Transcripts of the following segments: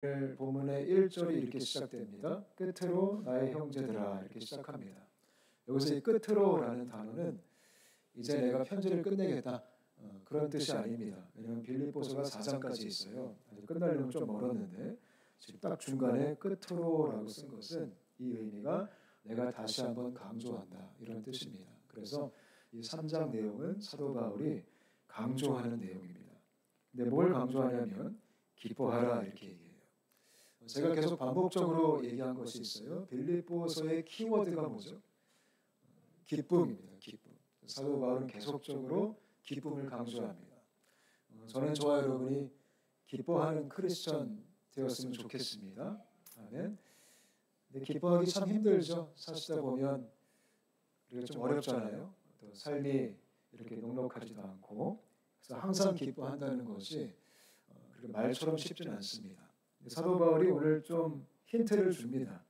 오늘 본문의 1절이 이렇게 시작됩니다. 끝으로 나의 형제들아 이렇게 시작합니다. 여기서 이 끝으로라는 단어는 이제 내가 편지를 끝내겠다 그런 뜻이 아닙니다. 왜냐하면 빌립보서가 4장까지 있어요. 아직 끝나려면 좀 멀었는데 지금 딱 중간에 끝으로라고 쓴 것은 이 의미가 내가 다시 한번 강조한다 이런 뜻입니다. 그래서 이 3장 내용은 사도 바울이 강조하는 내용입니다. 근데 뭘 강조하냐면 기뻐하라 이렇게 얘기해요. 제가 계속 반복적으로 얘기한 것이 있어요. 빌립보서의 키워드가 뭐죠? 기쁨입니다. 기쁨. 사도 바울은 계속적으로 기쁨을 강조합니다. 저는 저와 여러분이 기뻐하는 크리스천 되었으면 좋겠습니다. 아멘. 근데 기뻐하기 참 힘들죠. 사시다 보면 우리가 좀 어렵잖아요. 또 삶이 이렇게 녹록하지도 않고 그래서 항상 기뻐한다는 것이 그렇게 말처럼 쉽지는 않습니다. 사도 바울이 오늘 좀 힌트를 줍니다.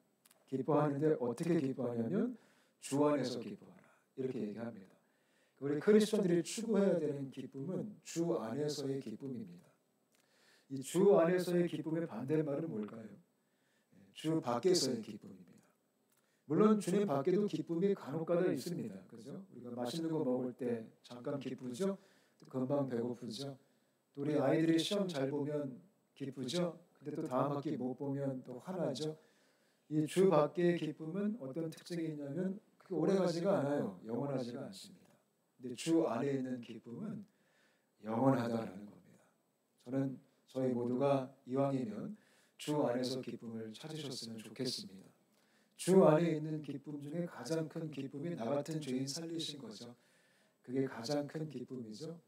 기뻐하는데 어떻게 기뻐하냐면 주 안에서 기뻐하라 이렇게 얘기합니다. 우리 크리스천들이 추구해야 되는 기쁨은 주 안에서의 기쁨입니다. 이 주 안에서의 기쁨의 반대말은 뭘까요? 주 밖에서의 기쁨입니다. 물론 주님 밖에도 기쁨이 간혹가다 있습니다. 그죠? 우리가 맛있는 거 먹을 때 잠깐 기쁘죠? 금방 배고프죠? 또 우리 아이들이 시험 잘 보면 기쁘죠? 근데 또 다음 학기 못 보면 또 화나죠. 이 주 밖의 기쁨은 어떤 특징이 있냐면 그게 오래가지가 않아요. 영원하지가 않습니다. 근데 주 안에 있는 기쁨은 영원하다라는 겁니다. 저는 저희 모두가 이왕이면 주 안에서 기쁨을 찾으셨으면 좋겠습니다. 주 안에 있는 기쁨 중에 가장 큰 기쁨이 나 같은 죄인 살리신 거죠. 그게 가장 큰 기쁨이죠.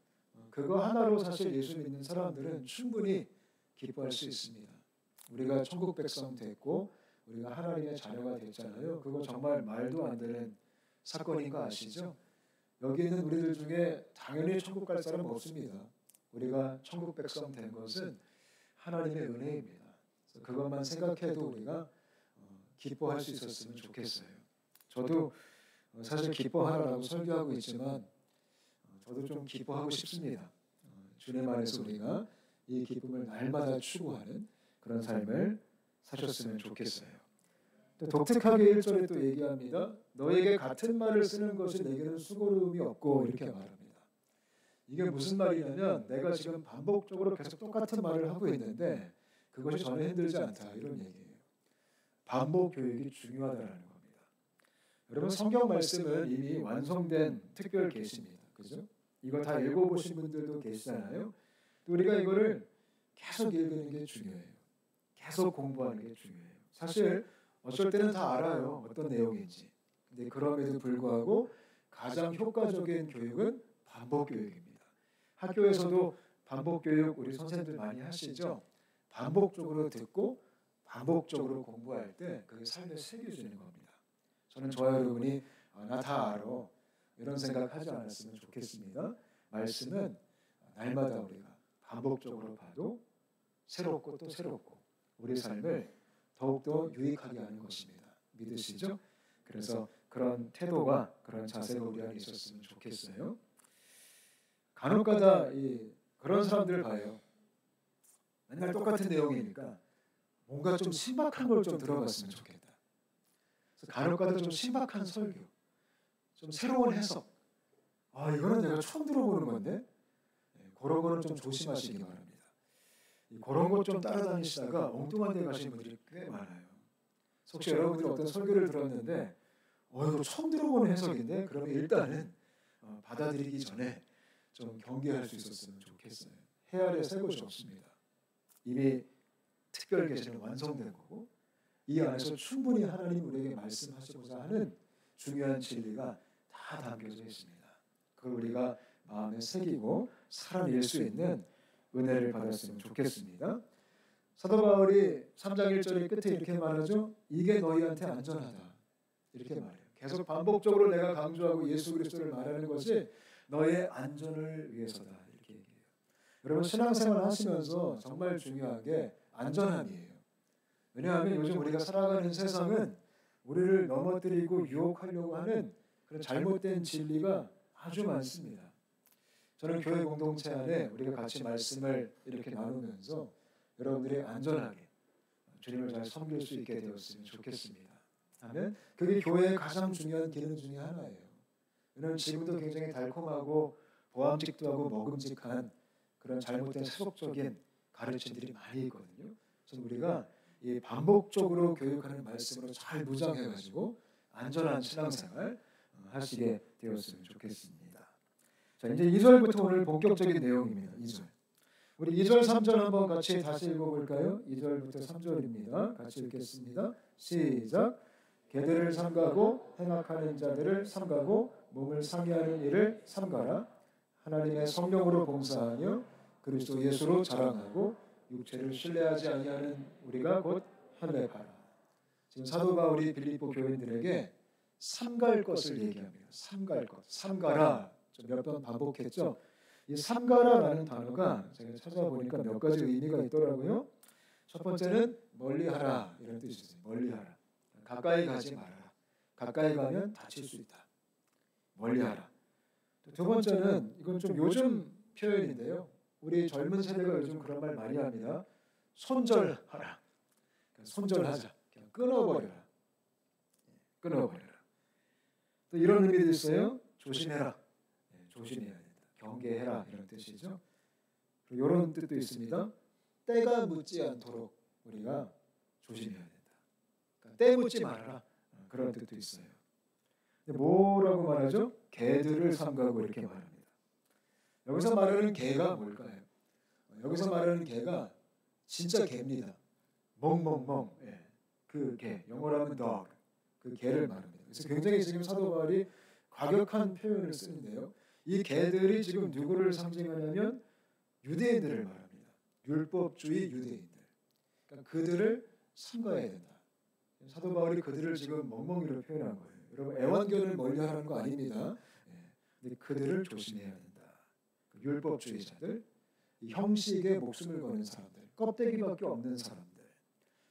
그거 하나로 사실 예수 믿는 사람들은 충분히 기뻐할 수 있습니다. 우리가 천국 백성 됐고 우리가 하나님의 자녀가 됐잖아요. 그거 정말 말도 안 되는 사건인 거 아시죠? 여기 있는 우리들 중에 당연히 천국 갈 사람 없습니다. 우리가 천국 백성 된 것은 하나님의 은혜입니다. 그래서 그것만 생각해도 우리가 기뻐할 수 있었으면 좋겠어요. 저도 사실 기뻐하라고 설교하고 있지만 저도 좀 기뻐하고 싶습니다. 주님 안에서 우리가 이 기쁨을 날마다 추구하는 그런 삶을 사셨으면 좋겠어요. 또 독특하게 1절에 또 얘기합니다. 너에게 같은 말을 쓰는 것이 내게는 수고로움이 없고 이렇게 말합니다. 이게 무슨 말이냐면 내가 지금 반복적으로 계속 똑같은 말을 하고 있는데 그것이 전혀 힘들지 않다 이런 얘기예요. 반복 교육이 중요하다는 겁니다. 여러분 성경 말씀은 이미 완성된 특별 계시입니다. 그죠? 이걸 다 읽어보신 분들도 계시잖아요. 또 우리가 이거를 계속 읽는 게 중요해요. 계속 공부하는 게 중요해요. 사실 어쩔 때는 다 알아요. 어떤 내용인지. 근데 그럼에도 불구하고 가장 효과적인 교육은 반복 교육입니다. 학교에서도 반복 교육 우리 선생님들 많이 하시죠? 반복적으로 듣고 반복적으로 공부할 때 그게 삶에 새겨지는 겁니다. 저는 저와 여러분이 나 다 알아 이런 생각하지 않았으면 좋겠습니다. 말씀은 날마다 우리가 반복적으로 봐도 새롭고 또 새롭고 우리 삶을 더욱더 유익하게 하는 것입니다. 믿으시죠? 그래서 그런 태도가 그런 자세가 우리 안에 있었으면 좋겠어요. 간혹가다 그런 사람들을 봐요. 맨날 똑같은 내용이니까 뭔가 좀 신박한 걸 좀 들어봤으면 좋겠다. 그래서 간혹가다 좀 신박한 설교, 좀 새로운 해석. 이거는 내가 처음 들어보는 건데 그런 거는 좀 조심하시기 바랍니다. 그런 것 좀 따라다니시다가 엉뚱한 데 가신 분들이 꽤 많아요. 혹시 여러분들이 어떤 설교를 들었는데 이거 처음 들어보는 해석인데 그러면 일단은 받아들이기 전에 좀 경계할 수 있었으면 좋겠어요. 해 아래 새 곳이 없습니다. 이미 특별 계시는 완성된 거고 이 안에서 충분히 하나님 우리에게 말씀하시고자 하는 중요한 진리가 다 담겨져 있습니다. 그걸 우리가 마음에 새기고 살아낼 수 있는 은혜를 받았으면 좋겠습니다. 사도 바울이 3장 1절의 끝에 이렇게 말하죠. 이게 너희한테 안전하다. 이렇게 말해요. 계속 반복적으로 내가 강조하고 예수 그리스도를 말하는 것이 너의 안전을 위해서다. 이렇게 얘기해요. 여러분 신앙생활 하시면서 정말 중요한 게 안전함이에요. 왜냐하면 요즘 우리가 살아가는 세상은 우리를 넘어뜨리고 유혹하려고 하는 그런 잘못된 진리가 아주 많습니다. 저는 교회 공동체 안에 우리가 같이 말씀을 이렇게 나누면서 여러분들이 안전하게 주님을 잘 섬길 수 있게 되었으면 좋겠습니다. 하면 그게 교회의 가장 중요한 기능 중에 하나예요. 왜냐하면 지금도 굉장히 달콤하고 보암직도 하고 먹음직한 그런 잘못된 세속적인 가르침들이 많이 있거든요. 그래서 우리가 이 반복적으로 교육하는 말씀으로 잘 무장해가지고 안전한 신앙생활 하시게 되었으면 좋겠습니다. 자, 이제 2절부터 오늘 본격적인 내용입니다. 2절. 우리 2절, 3절 한번 같이 다시 읽어볼까요? 2절부터 3절입니다. 같이 읽겠습니다. 시작. 개들을 삼가고 행악하는 자들을 삼가고 몸을 상해하는 일을 삼가라. 하나님의 성령으로 봉사하며 그리스도 예수로 자랑하고 육체를 신뢰하지 아니하는 우리가 곧 할례하라. 지금 사도 바울이 빌립보 교인들에게 삼갈 것을 얘기합니다. 삼갈 것, 삼가라. 몇 번 반복했죠. 이 삼가라라는 단어가 제가 찾아보니까 몇 가지 의미가 있더라고요. 첫 번째는 멀리하라 이런 뜻이 있어요. 멀리하라. 가까이 가지 말아라. 가까이 가면 다칠 수 있다. 멀리하라. 두 번째는 이건 좀 요즘 표현인데요. 우리 젊은 세대가 요즘 그런 말 많이 합니다. 손절하라. 손절하자. 그냥 끊어버려라. 끊어버려라. 또 이런 의미도 있어요. 조심해라. 조심해야 된다. 경계해라 이런 뜻이죠. 그리고 이런 뜻도 있습니다. 때가 묻지 않도록 우리가 조심해야 된다. 그러니까 때 묻지 말아라. 그런 뜻도 있어요. 근데 뭐라고 말하죠? 개들을 삼가고 이렇게 말합니다. 여기서 말하는 개가 뭘까요? 여기서 말하는 개가 진짜 개입니다. 멍멍멍. 그 개, 영어로 하면 dog. 그 개를 말합니다. 그래서 굉장히 지금 사도 바울이 과격한 표현을 쓰는데요. 이 개들이 지금 누구를 상징하냐면 유대인들을 말합니다. 율법주의 유대인들. 그러니까 그들을 삼가야 된다. 사도 바울이 그들을 지금 멍멍이로 표현한 거예요. 여러분 애완견을 멀리하는 거 아닙니다. 근데 그들을 조심해야 된다. 율법주의자들, 형식에 목숨을 거는 사람들, 껍데기밖에 없는 사람들,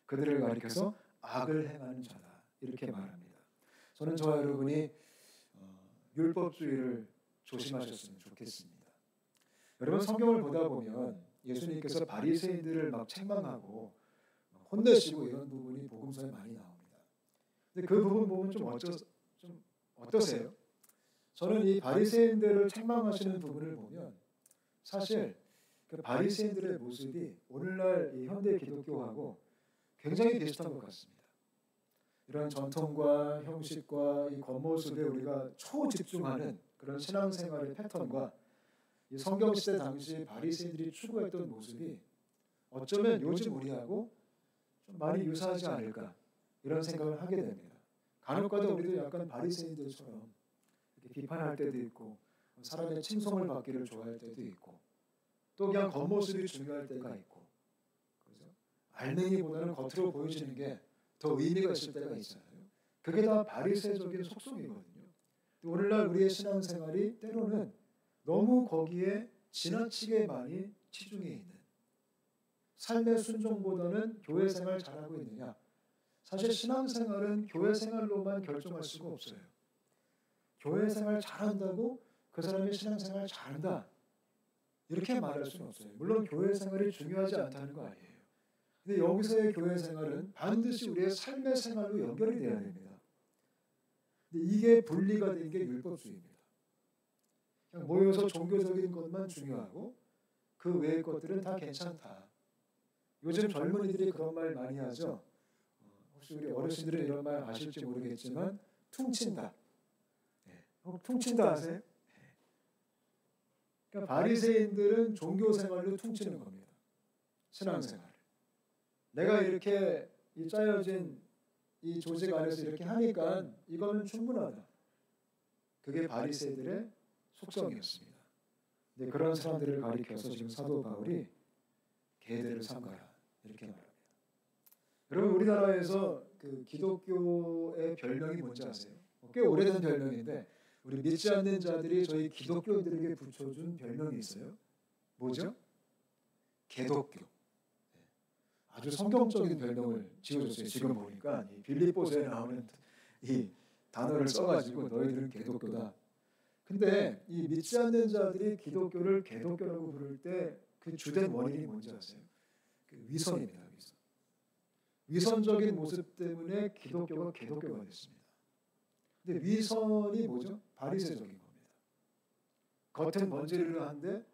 그들을 가리켜서 악을 행하는 자다 이렇게 말합니다. 저는 저와 여러분이 율법주의를 조심하셨으면 좋겠습니다. 여러분 성경을 보다 보면 예수님께서 바리새인들을 막 책망하고 혼내시고 이런 부분이 복음서에 많이 나옵니다. 근데 그 부분 보면 좀 어떠세요? 저는 이 바리새인들을 책망하시는 부분을 보면 사실 그 바리새인들의 모습이 오늘날 이 현대 기독교하고 굉장히 비슷한 것 같습니다. 이런 전통과 형식과 이 겉모습에 우리가 초집중하는 그런 신앙생활의 패턴과 이 성경시대 당시 바리새인들이 추구했던 모습이 어쩌면 요즘 우리하고 좀 많이 유사하지 않을까 이런 생각을 하게 됩니다. 간혹가다 우리도 약간 바리새인들처럼 이렇게 비판할 때도 있고 사람의 칭송을 받기를 좋아할 때도 있고 또 그냥 겉모습이 중요할 때가 있고 그렇죠? 알맹이보다는 겉으로 보여지는 게 더 의미가 있을 때가 있잖아요. 그게 다 바리새적인 속성이거든요. 오늘날 우리의 신앙생활이 때로는 너무 거기에 지나치게 많이 치중해 있는 삶의 순종보다는 교회 생활 잘하고 있느냐. 사실 신앙생활은 교회 생활로만 결정할 수가 없어요. 교회 생활 잘한다고 그 사람이 신앙생활 잘한다 이렇게 말할 수는 없어요. 물론 교회 생활이 중요하지 않다는 거 아니에요. 근데 여기서의 교회 생활은 반드시 우리의 삶의 생활로 연결이 돼야 됩니다. 근데 이게 분리가 된 게 율법주의입니다. 그냥 모여서 종교적인 것만 중요하고 그 외의 것들은 다 괜찮다. 요즘 젊은이들이 그런 말 많이 하죠. 혹시 우리 어르신들은 이런 말 아실지 모르겠지만 퉁친다. 퉁친다 아세요? 그러니까 바리새인들은 종교 생활로 퉁치는 겁니다. 신앙생활. 내가 이렇게 이 짜여진 이 조직 안에서 이렇게 하니까 이거는 충분하다. 그게 바리새인들의 속성이었습니다. 근데 그런 사람들을 가리켜서 지금 사도 바울이 개들을 삼가라 이렇게 말합니다. 여러분 우리나라에서 그 기독교의 별명이 뭔지 아세요? 꽤 오래된 별명인데 우리 믿지 않는 자들이 저희 기독교인들에게 붙여준 별명이 있어요. 뭐죠? 개독교. 아주 성경적인 별명을 지어줬어요. 지금 보니까 이 빌립보서에 나오는 이 단어를 써가지고 너희들은 개독교다. 근데 이 믿지 않는 자들이 기독교를 개독교라고 부를 때 그 주된 원인이 뭔지 아세요? 그 위선입니다. 위선적인 모습 때문에 기독교가 개독교가 됐습니다. 근데 위선이 뭐죠? 바리새적인 겁니다. 겉은 번지르르한데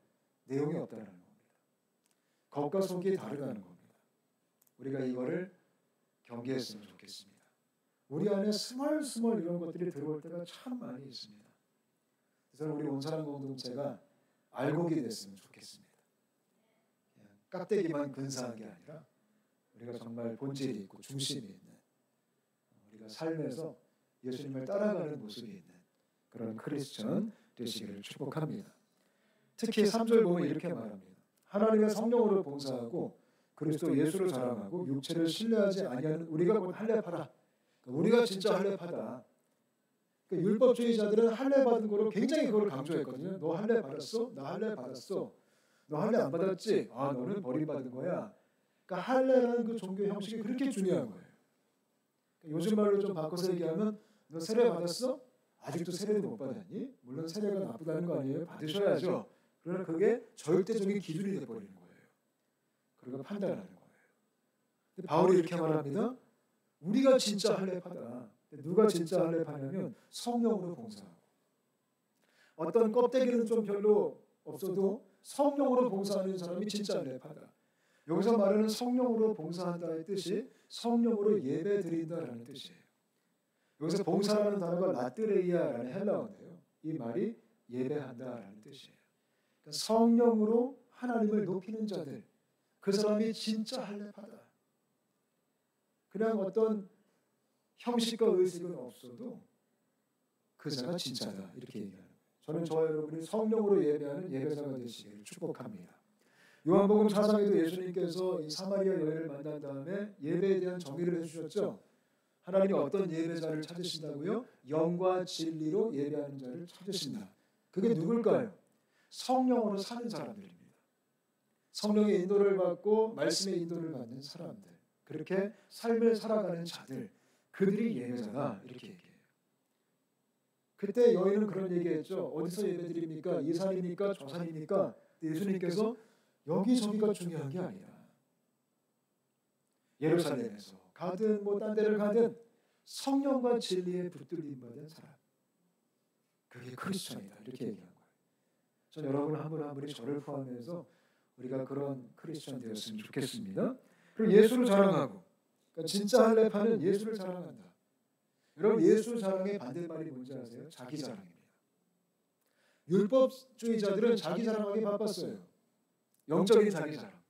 내용이 없다는 겁니다. 겉과 속이 다르다는 겁니다. 우리가 이거를 경계했으면 좋겠습니다. 우리 안에 스멀스멀 이런 것들이 들어올 때가 참 많이 있습니다. 그래서 우리 온사람 공동체가 알곡이 됐으면 좋겠습니다. 그냥 깍대기만 근사한 게 아니라 우리가 정말 본질이 있고 중심이 있는, 우리가 삶에서 예수님을 따라가는 모습이 있는 그런 크리스천 되시기를 축복합니다. 특히 3절 보면 이렇게 말합니다. 하나님의 성령으로 봉사하고 그리스도 예수를 자랑하고 육체를 신뢰하지 아니하는 우리가 곧 할례파라. 우리가 진짜 할례파다. 그러니까 율법주의자들은 할례 받은 거로 굉장히 그걸 강조했거든요. 너 할례 받았어? 나 할례 받았어. 너 할례 안 받았지? 아, 너는 버림받은 거야. 그러니까 할례라는 그 종교 형식이 그렇게 중요한 거예요. 그러니까 요즘 말로 좀 바꿔서 얘기하면 너 세례 받았어? 아직도 세례도 못 받았니? 물론 세례가 나쁘다는 거 아니에요. 받으셔야죠. 그러나 그게 절대적인 기준이 돼버리는 거예요. 그리고 판단하는 거예요. 근데 바울이 이렇게 말합니다. 우리가 진짜 할례파다. 누가 진짜 할례파냐면 성령으로 봉사하고, 어떤 껍데기는 좀 별로 없어도 성령으로 봉사하는 사람이 진짜 할례파다. 여기서 말하는 성령으로 봉사한다의 뜻이 성령으로 예배 드린다라는 뜻이에요. 여기서 봉사라는 단어가 라트레이아라는 헬라어인데요. 이 말이 예배한다라는 뜻이에요. 그러니까 성령으로 하나님을 높이는 자들, 그 사람이 진짜 할례파다. 그냥 어떤 형식과 의식은 없어도 그 자가 진짜다, 이렇게 얘기하는 거예요. 저는 저와 여러분이 성령으로 예배하는 예배자가 되시기를 축복합니다. 요한복음 4장에도 예수님께서 이 사마리아 여인을 만난 다음에 예배에 대한 정의를 해주셨죠. 하나님이 어떤 예배자를 찾으신다고요? 영과 진리로 예배하는 자를 찾으신다. 그게 누굴까요? 성령으로 사는 사람들입니다. 성령의 인도를 받고 말씀의 인도를 받는 사람들, 그렇게 삶을 살아가는 자들, 그들이 예배자다, 이렇게 얘기해요. 그때 여인은 그런 얘기했죠. 어디서 예배드립니까? 이 산입니까? 저 산입니까? 예수님께서 여기저기가 중요한 게 아니라 예루살렘에서 가든 뭐 딴 데를 가든 성령과 진리에 붙들림 받은 사람, 그게 크리스천이다, 이렇게 얘기한 거예요. 전 여러분 한 분 한 분이 저를 포함해서 우리가 그런 크리스천 되었으면 좋겠습니다. 그리고 예수를 자랑하고, 그러니까 진짜 할례파는 예수를 자랑한다. 여러분, 예수 자랑의 반대말이 뭔지 아세요? 자기 자랑입니다. 율법주의자들은 자기 자랑하기 바빴어요. 영적인 자기 자랑.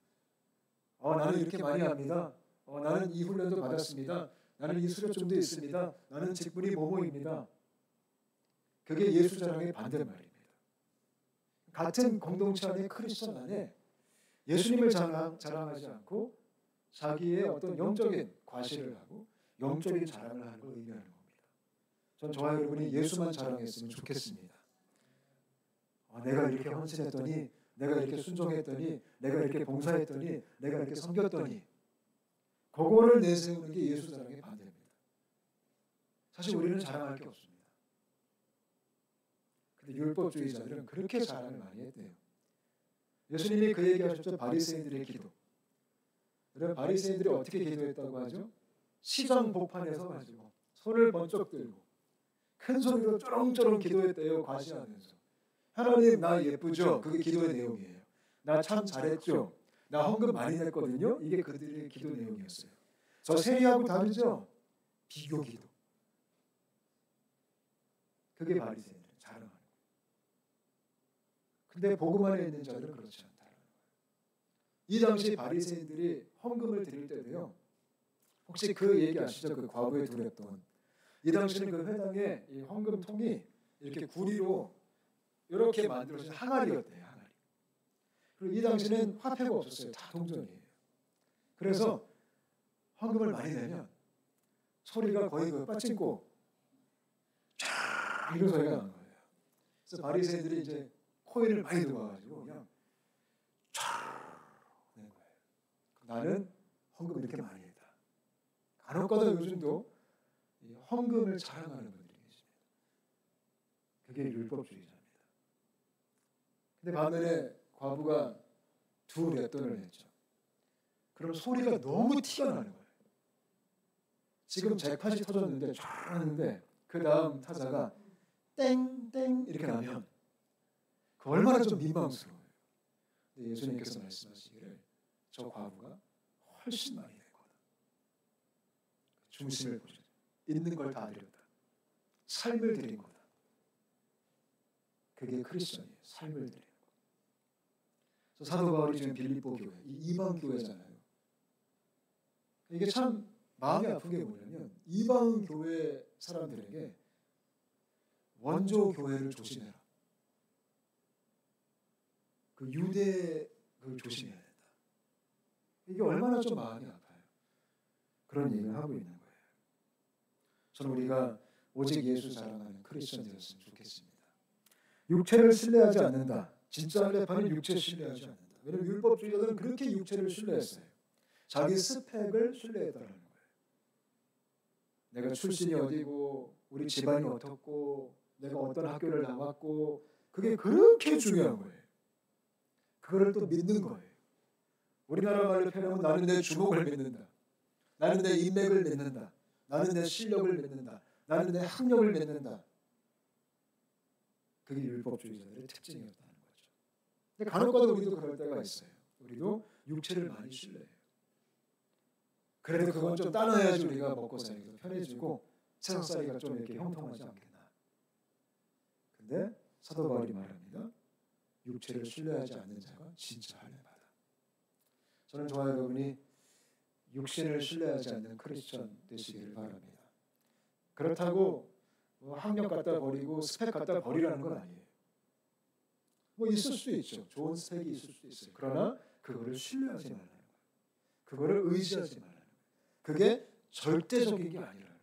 나는 이렇게 많이 합니다. 나는 이 훈련도 받았습니다. 나는 이 수료증도 있습니다. 나는 직분이 뭐뭐입니다. 그게 예수 자랑의 반대말입니다. 같은 공동체 안에, 크리스천 안에 예수님을 자랑하지 않고 자기의 어떤 영적인 과시를 하고 영적인 자랑을 하는 걸 의미하는 겁니다. 전 저와 여러분이 예수만 자랑했으면 좋겠습니다. 내가 이렇게 헌신했더니, 내가 이렇게 순종했더니, 내가 이렇게 봉사했더니, 내가 이렇게 섬겼더니, 그거를 내세우는 게 예수 자랑의 반대입니다. 사실 우리는 자랑할 게 없습니다. 근데 율법주의자들은 그렇게 자랑을 많이 했대요. 예수님이 그 얘기하셨죠. 바리새인들의 기도. 여러분, 바리새인들이 어떻게 기도했다고 하죠? 시장 복판에서 가지고 손을 번쩍 들고 큰 소리로 쩌렁쩌렁 기도했대요. 과시하면서. 하나님, 나 예쁘죠? 그게 기도의 내용이에요. 나 참 잘했죠? 나 헌금 많이 냈거든요? 이게 그들의 기도 내용이었어요. 저 세리하고 다르죠? 비교 기도. 그게 바리새인들 자랑하는 거예요. 근데 복음 안에 있는 자들은 그렇지 않다는 거예요. 이 당시 바리새인들이 헌금을 드릴 때도요, 혹시 그 얘기 아시죠? 그 과부의 두랩돈. 이 당시는 그 회당에 이 헌금통이 이렇게 구리로 이렇게 만들어진 항아리였대요. 항아리. 그리고 이 당시는 화폐가 없었어요. 다 동전이에요. 그래서 헌금을 많이 내면 소리가 거의 그 빠찡고 쫙 이런 소리가 나는 거예요. 그래서 바리새인들이 이제 코인을 많이 들어와가지고 그냥 쫙 내는 거예요. 나는 헌금 이렇게 많이 했다. 간혹가다 요즘도 이 헌금을 자랑하는 분들이 계십니다. 그게 율법주의자입니다. 근데 반면에 과부가 2 랫돈을 냈죠. 그럼 소리가 너무 티가 나는 거예요. 지금 잭팟이 터졌는데 쫙 하는데 그 다음 타자가 땡땡 이렇게 나면 그 얼마나 좀 민망스러워요. 근데 예수님께서 말씀하시기를 저 과부가 훨씬 많이 된 거다. 중심을 보셔. 있는 걸 다 드렸다. 삶을 드린 거다. 그게 크리스천이에요. 삶을 드리는 거. 사도 바울이 지금 빌립보 교회, 이방 교회잖아요. 이게 참 마음이 아픈 게 뭐냐면 이방 교회 사람들에게 원조 교회를 조심해라. 그 유대를 조심해야 된다. 이게 얼마나 좀 마음이 아파요. 그런 얘기를 하고 있는 거예요. 저는 우리가 오직 예수 자랑하는 크리스천 되었으면 좋겠습니다. 육체를 신뢰하지 않는다. 진짜 할례파는 육체 신뢰하지 않는다. 왜냐하면 율법주의자들은 그렇게 육체를 신뢰했어요. 자기 스펙을 신뢰했다는 거예요. 내가 출신이 어디고 우리 집안이 어떻고 내가 어떤 학교를 나왔고 그게 그렇게 중요한 거예요. 그거를 또 믿는 거예요. 우리나라 말로 표현하면 나는 내 주먹을 믿는다. 나는 내 인맥을 믿는다. 나는 내 실력을 믿는다. 나는 내 학력을 믿는다. 그게 율법주의자들의 특징이었다는 거죠. 근데 간혹가다 우리도 그럴 때가 있어요. 우리도 육체를 많이 신뢰해요. 그래도 그건 좀 따놔야지 우리가 먹고 살기도 편해지고 세상살이가 좀 이렇게 형통하지 않겠나. 근데 사도 바울이 말합니다. 육체를 신뢰하지 않는 자가 진짜 할례파다. 저는 저와 여러분이 육신을 신뢰하지 않는 크리스천 되시기를 바랍니다. 그렇다고 뭐 학력 갖다 버리고 스펙 갖다 버리라는 건 아니에요. 뭐 있을 수도 있죠. 좋은 스펙이 있을 수도 있어요. 그러나 그거를 신뢰하지 말라는 거예요. 그거를 의지하지 말라는 거예요. 그게 절대적인 게 아니라는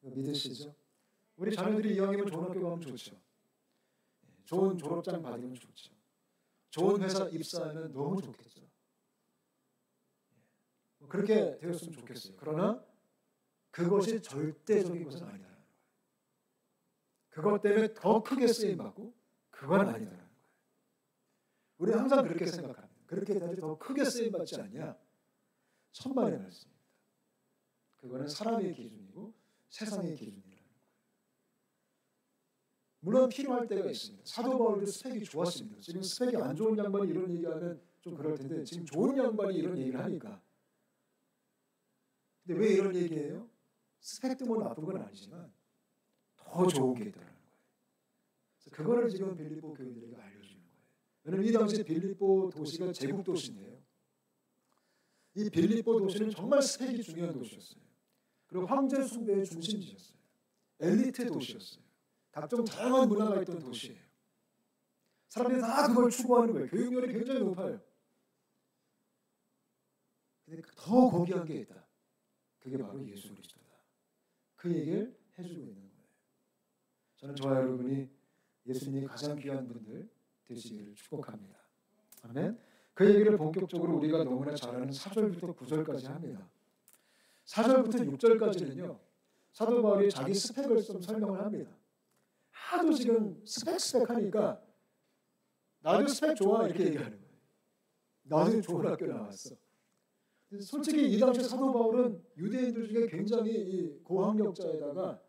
거예요. 믿으시죠? 우리 자녀들이 이왕이면 좋은 학교 가면 좋죠. 좋은 졸업장 받으면 좋죠. 좋은 회사 입사하면 너무 좋겠죠. 그렇게 되었으면 좋겠어요. 그러나 그것이 절대적인 것은 아니다라는 거예요. 그것 때문에 더 크게 쓰임받고 그건 아니다라는 거예요. 우리는 항상 그렇게 생각합니다. 그렇게 해야지 더 크게 쓰임받지 않냐? 천만의 말씀입니다. 그거는 사람의 기준이고 세상의 기준이라는 거예요. 물론 필요할 때가 있습니다. 사도 바울도 스펙이 좋았습니다. 지금 스펙이 안 좋은 양반이 이런 얘기하면 좀 그럴 텐데 지금 좋은 양반이 이런 얘기를 하니까. 근데 왜 이런 얘기예요? 스펙도 뭐 나쁜 건 아니지만 더 좋은 게 있다는 거예요. 그래서 그거를 지금 빌립보 교인들에게 알려주는 거예요. 왜냐하면 이 당시 빌립보 도시가 제국 도시인데요. 이 빌립보 도시는 정말 스펙이 중요한 도시였어요. 그리고 황제 숭배의 중심지였어요. 엘리트 도시였어요. 각종 다양한 문화가 있던 도시예요. 사람들이 다 그걸 추구하는 거예요. 교육열이 굉장히 높아요. 근데 더 고귀한 게 있다. 그게 바로 예수 그리스도다. 그 얘기를 해주고 있는 거예요. 저는 저와 여러분이 예수님이 가장 귀한 분들 되시기를 축복합니다. 아멘. 그 얘기를 본격적으로 우리가 너무나 잘 아는 4절부터 9절까지 합니다. 4절부터 6절까지는요. 사도 바울이 자기 스펙을 좀 설명을 합니다. 하도 지금 스펙 하니까 나도 스펙 좋아 이렇게 얘기하는 거예요. 나도 좋은 학교 나왔어. 솔직히 이 당시 사도 바울은 유대인들 중에 굉장히 고학력자에다가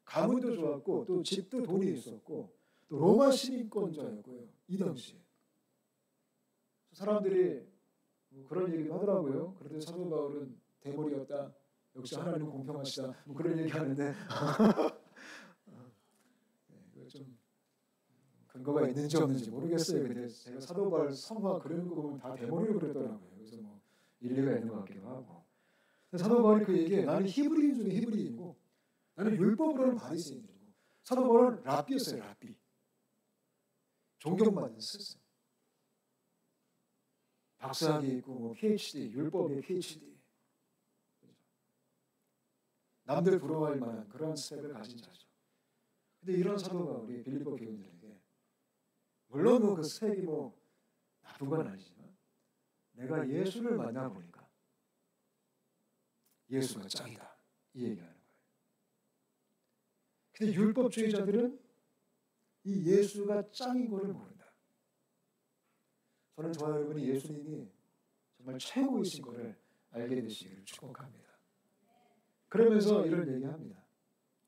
가문도 좋았고 또 집도 돈이 있었고 또 로마 시민권자였고요. 이 당시에. 사람들이 뭐 그런 얘기도 하더라고요. 그런데 사도 바울은 대머리였다. 역시 하나님은 공평하시다. 뭐 그런 얘기하는데 좀 근거가 있는지 없는지 모르겠어요. 근데 제가 사도 바울 성화 그런 거 보면 다 대머리로 그랬더라고요. 그래서 뭐 일리가 있는 것 같기도 하고. 사도 바울이 그 얘기에 나는 히브리인 중에 히브리인이고 나는 율법으로는 바리새인이고 사도 바울은 랍비였어요. 랍비. 존경받는 스승. 박사학위 있고 뭐 PhD, 율법의 PhD. 남들 부러워할 만한 그런 스펙을 가진 자죠. 근데 이런 사도 바울이 빌립보 교인들에게 물론 뭐 그 스펙이 뭐 나쁜 건 아니지만 내가 예수를 만나보니까 예수가 짱이다. 이 얘기하는 거예요. 근데 율법주의자들은 이 예수가 짱인 거를 모른다. 저는 저와 여러분이 예수님이 정말 최고이신 거를 알게 되시기를 축복합니다. 그러면서 이런 얘기합니다.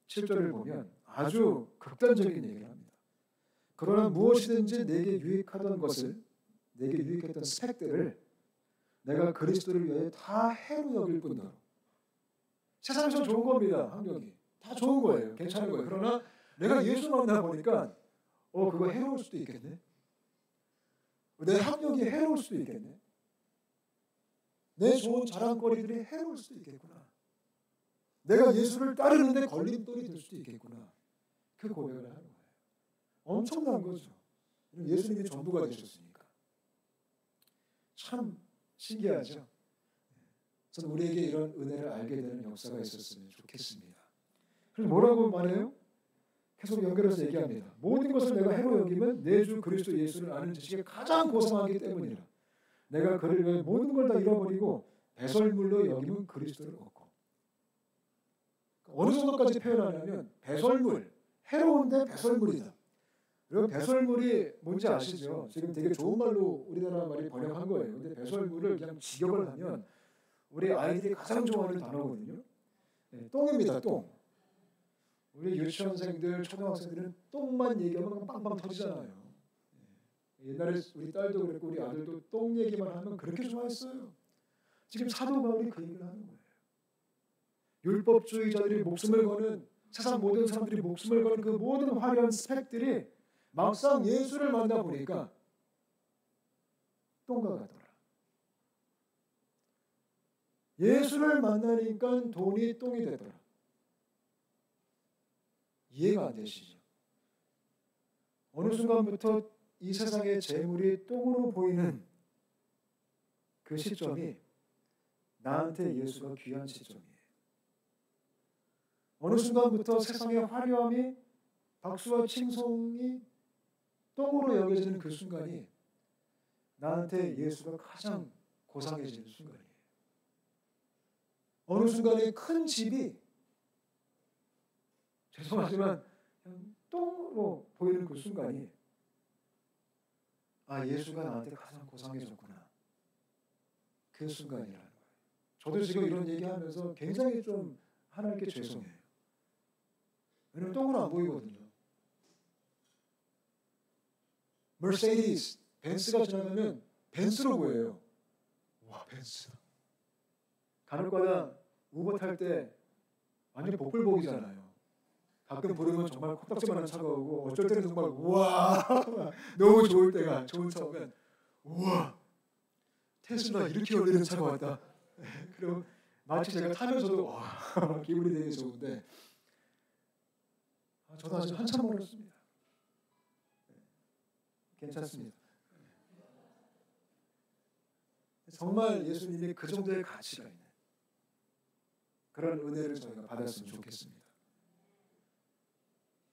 7절을 보면 아주 극단적인 얘기를 합니다. 그러나 무엇이든지 내게 유익하던 것을, 내게 유익했던 스펙들을 내가 그리스도를 위하여 다 해로 여길 뿐더러. 세상에서 좋은 겁니다. 학력이 다 좋은 거예요. 괜찮은 거예요. 그러나 내가 예수 만나 보니까 그거 해로울 수도 있겠네. 내 학력이 해로울 수도 있겠네. 내 좋은 자랑거리들이 해로울 수도 있겠구나. 내가 예수를 따르는데 걸림돌이 될 수도 있겠구나. 그 고백을 하는 거예요. 엄청난 거죠. 예수님이 전부가 되셨으니까. 참 신기하죠. 저는 우리에게 이런 은혜를 알게 되는 역사가 있었으면 좋겠습니다. 그래서 뭐라고 말해요? 계속 연결해서 얘기합니다. 모든 것을 내가 해로 여기면 내 주 그리스도 예수를 아는 지식에 가장 고상하기 때문이라. 내가 그를 위해 모든 걸 다 잃어버리고 배설물로 여기면 그리스도를 얻고. 어느 정도까지 표현하냐면 배설물, 해로운데 배설물이다. 여러분 배설물이 뭔지 아시죠? 지금 되게 좋은 말로 우리나라 말이 번역한 거예요. 근데 배설물을 그냥 직역을 하면 우리 아이들이 가장 좋아하는 단어거든요. 네, 똥입니다. 똥. 우리 유치원생들, 초등학생들은 똥만 얘기하면 빵빵 터지잖아요. 옛날에 우리 딸도 그랬고 우리 아들도 똥 얘기만 하면 그렇게 좋아했어요. 지금 사도 바울이 그 얘기를 하는 거예요. 율법주의자들이 목숨을 거는, 세상 모든 사람들이 목숨을 거는 그 모든 화려한 스펙들이 막상 예수를 만나보니까 똥과 같더라. 예수를 만나니까 돈이 똥이 되더라. 이해가 안 되시죠? 어느 순간부터 이 세상의 재물이 똥으로 보이는 그 시점이 나한테 예수가 귀한 시점이에요. 어느 순간부터 세상의 화려함이, 박수와 칭송이 똥으로 여겨지는 그 순간이 나한테 예수가 가장 고상해지는 순간이에요. 어느 순간에 큰 집이, 죄송하지만 똥으로 보이는 그 순간이 예수가 나한테 가장 고상해졌구나. 그 순간이라는 거예요. 저도 지금 이런 얘기하면서 굉장히 좀 하나님께 죄송해요. 왜냐면 똥으로 안 보이거든요. 머세디스, 벤츠가 지나가면 벤츠로 보여요. 와, 벤츠. 간혹가다 우버 탈 때 완전 복불복이잖아요. 가끔 부르면 정말 코딱지만한 차가 오고 어쩔 때는 정말 우와 너무 좋을 때가, 좋은 차 오면 우와 테슬라 이렇게 열리는 차가 왔다. 그럼 마치 제가 타면서도 와 기분이 되게 좋은데 저도 아직 한참 멀었습니다. 괜찮습니다. 정말 예수님이 그 정도의 가치가 있는 그런 은혜를 저희가 받았으면 좋겠습니다.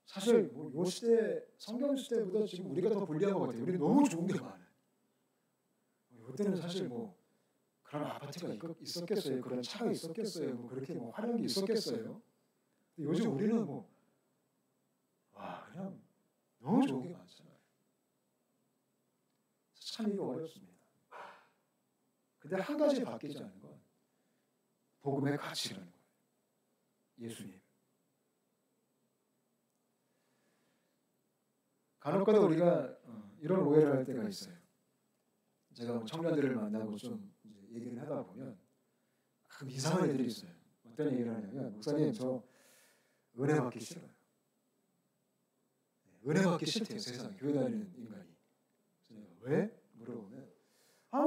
사실 이 시대, 성경 시대보다 지금 우리가 더 불리한 것 같아요. 우리 너무 좋은 게 많아요. 이때는 사실 그런 아파트가 있었겠어요? 그런 차가 있었겠어요? 그렇게 화려한 게 있었겠어요? 근데 요즘 우리는 그냥 너무 좋은 게 많잖아요. 참 이게 어렵습니다. 근데 한 가지 바뀌지 않은 건 복음의 가치라는 거예요. 예수님. 간혹가다 우리가 이런 오해를 할 때가 있어요. 제가 청년들을 만나고 좀 얘기를 하다 보면 이상한 애들이 있어요. 어떤 얘기를 하냐면 목사님 저 은혜 받기 싫어요. 은혜 받기 싫대요. 세상에 교회 다니는 인간이. 왜? 물어보면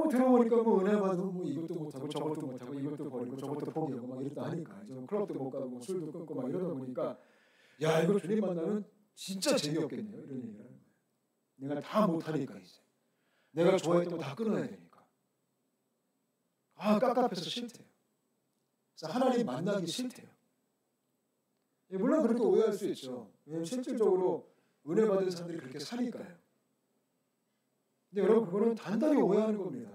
들어보니까 은혜 받으면 이것도 못하고 저것도 못하고 이것도 버리고 저것도 포기하고 막 이러다 하니까 이제 클럽도 못 가고 술도 끊고 막 이러다 보니까 야 이거 주님 만나면 진짜 재미없겠네요. 이런 얘기를 하는 거예요. 내가 다 못하니까 이제 내가 좋아했던 거 다 끊어야 되니까 깝깝해서 싫대요. 그래서 하나님 만나기 싫대요. 물론 그렇게 오해할 수 있죠. 왜냐하면 실질적으로 은혜 받은 사람들이 그렇게 사니까요. 근데 여러분 그거는 단단히 오해하는 겁니다.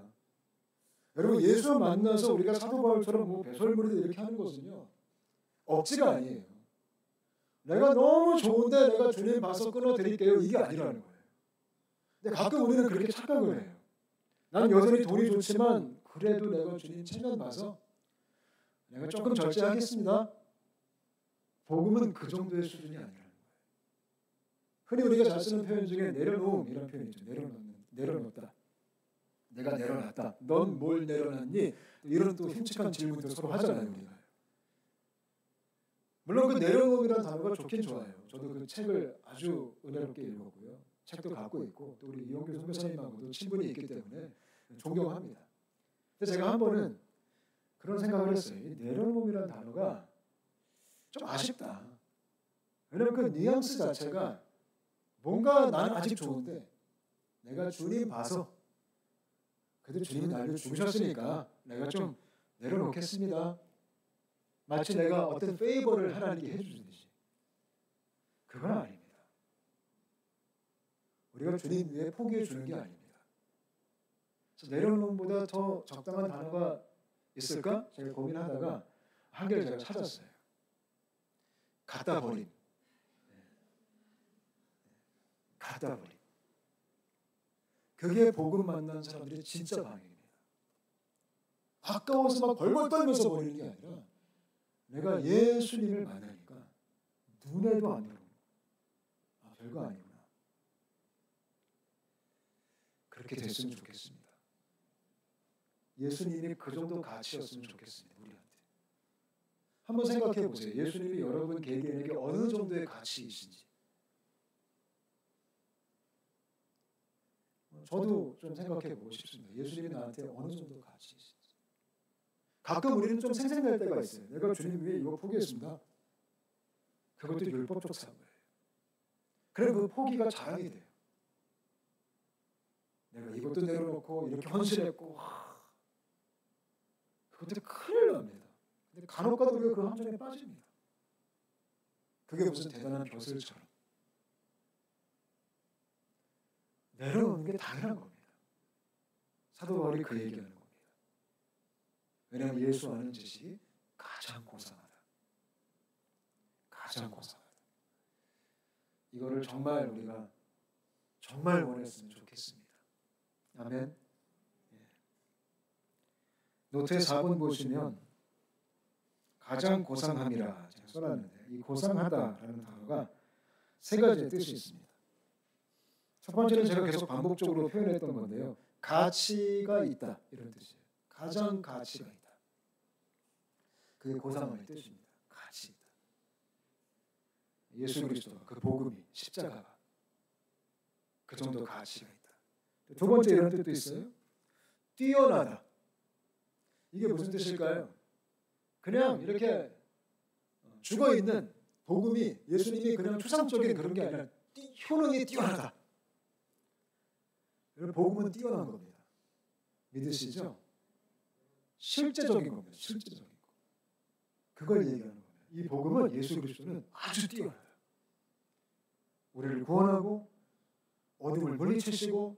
여러분 예수 만나서 우리가 사도 바울처럼 배설물이다 이렇게 하는 것은요 억지가 아니에요. 내가 너무 좋은데 내가 주님 봐서 끊어드릴게요 이게 아니라는 거예요. 근데 가끔 우리는 그렇게 착각을 해요. 난 여전히 돈이 좋지만 그래도 내가 주님 체면 봐서 내가 조금 절제하겠습니다. 복음은 그 정도의 수준이 아니라는 거예요. 흔히 우리가 잘 쓰는 표현 중에 내려놓음이라는 표현이 있죠. 내려놓다. 내가 내려놨다. 넌 뭘 내려놨니? 이런 또 흉측한 질문도 서로 하잖아요, 우리가. 물론 그 내려놓음이라는 단어가 좋긴 좋아요. 저도 그 책을 아주 은혜롭게 읽었고요. 책도 갖고 있고 또 우리 이용규 선교사님하고도 친분이 있기 때문에 존경합니다. 근데 제가 한 번은 그런 생각을 했어요. 이 내려놓음이라는 단어가 좀 아쉽다. 왜냐하면 그 뉘앙스 자체가 뭔가 나는 아직 좋은데 내가 주님 봐서 그래도 주님이 나를 죽으셨으니까 내가 좀 내려놓겠습니다. 마치 내가 어떤 페이버를 하나님께 해주듯이. 그건 아닙니다. 우리가 주님 위해 포기해 주는 게 아닙니다. 그래서 내려놓음보다 더 적당한 단어가 있을까? 제가 고민하다가 한 개를 제가 찾았어요. 갖다 버림. 갖다 버림. 그게 복음 만난 사람들이 진짜 방향입니다. 아까워서 막 벌벌 떨면서 버리는 게 아니라 내가 예수님을 만나니까 눈에도 안 들어오는 거야. 별거 아니구나. 그렇게 됐으면 좋겠습니다. 예수님이 그 정도 가치였으면 좋겠습니다. 우리한테. 한번 생각해 보세요. 예수님이 여러분 개개인에게 어느 정도의 가치이신지. 저도 좀 생각해 보고 싶습니다. 예수님이 나한테 어느 정도 가치이신지. 가끔 우리는 좀 생생할 때가 있어요. 내가 주님 위해 이거 포기했습니다. 그것도 율법적 사고예요. 그래 그 포기가 자랑이 돼요. 내가 이것도 내려놓고 이렇게 헌신했고 그것도 큰일 납니다. 근데 간혹가다 우리가 그 함정에 빠집니다. 그게 무슨 대단한 벼슬처럼 내려놓는 게 당연한 겁니다. 사도 바울이 그 얘기하는 겁니다. 왜냐하면 예수 아는 지식이 가장 고상하다. 가장 고상하다. 이거를 정말 우리가 정말 원했으면 좋겠습니다. 아멘. 노트에 4번 보시면 가장 고상함이라 제가 써놨는데 이 고상하다라는 단어가 세 가지의 뜻이 있습니다. 첫 번째는 제가 계속 반복적으로 표현했던 건데요. 가치가 있다 이런 뜻이에요. 가장 가치가 있다. 그게 고상함의 뜻입니다. 가치 있다. 예수 그리스도가 그 복음이 십자가가 그 정도 가치가 있다. 두 번째 이런 뜻도 있어요. 뛰어나다. 이게 무슨 뜻일까요? 그냥 이렇게 죽어있는 복음이 예수님이 그냥 추상적인 그런 게 아니라 효능이 뛰어나다. 여러분 복음은 뛰어난 겁니다. 믿으시죠? 실제적인 겁니다. 실제적인 거. 그걸 얘기하는 겁니다. 이 복음은 예수 그리스도는 아주 뛰어나다. 우리를 구원하고 어둠을 물리치시고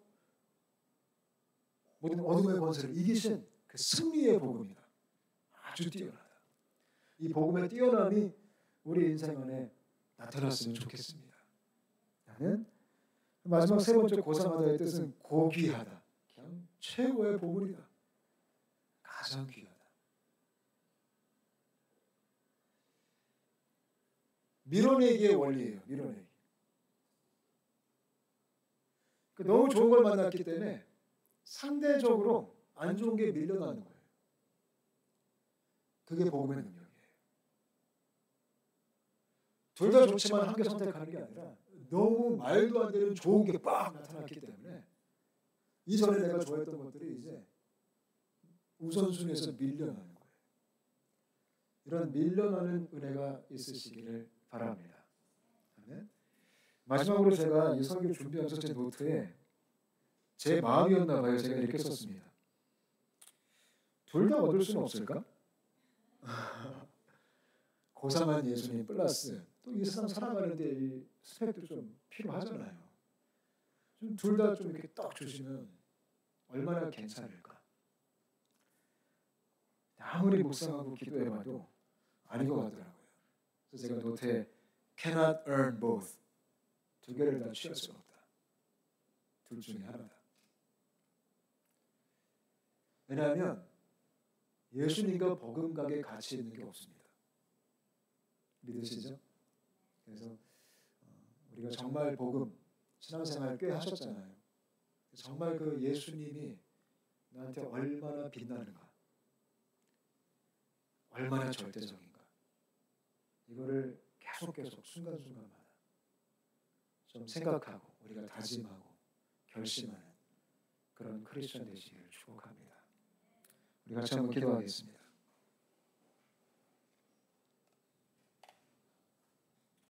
모든 어둠의 권세를 이기신 그 승리의 복음이다. 아주 뛰어나다. 이 복음의 뛰어남이 우리 인생 안에 나타났으면 좋겠습니다. 나는 마지막 세 번째 고상하다의 뜻은 고귀하다. 그냥 최고의 보물이다. 가장 귀하다. 밀어내기의 원리예요. 밀어내기. 너무 좋은 걸 만났기 때문에 상대적으로 안 좋은 게 밀려나는 거예요. 그게 복음의 능력이에요. 둘 다 좋지만 한 개 선택하는 게 아니라 너무 말도 안 되는 좋은 게 빡 나타났기 때문에 이전에 내가 좋아했던 것들이 이제 우선순위에서 밀려나는 거예요. 이런 밀려나는 은혜가 있으시기를 바랍니다. 아멘. 마지막으로 제가 이 설교 준비하면서 제 노트에 제 마음이었나 봐요. 제가 이렇게 썼습니다. 둘 다 얻을 수는 없을까? 고상한 예수님 플러스 또 이 세상 살아가는데 이 스펙도 좀 필요하잖아요. 좀 둘 다 좀 이렇게 딱 주시면 얼마나 괜찮을까? 아무리 묵상하고 기도해봐도 아닌 것 같더라고요. 그래서 제가 노트에 cannot earn both. 두 개를 다 취할 수 없다. 둘 중에 하나다. 왜냐하면 예수님과 복음각에 가치 있는 게 없습니다. 믿으시죠? 그래서 우리가 정말 복음, 신앙생활 꽤 하셨잖아요. 정말 그 예수님이 나한테 얼마나 빛나는가, 얼마나 절대적인가, 이거를 계속 순간순간마다 좀 생각하고 우리가 다짐하고 결심하는 그런 크리스천 되시기를 축복합니다. 우리 같이 한번 기도하겠습니다.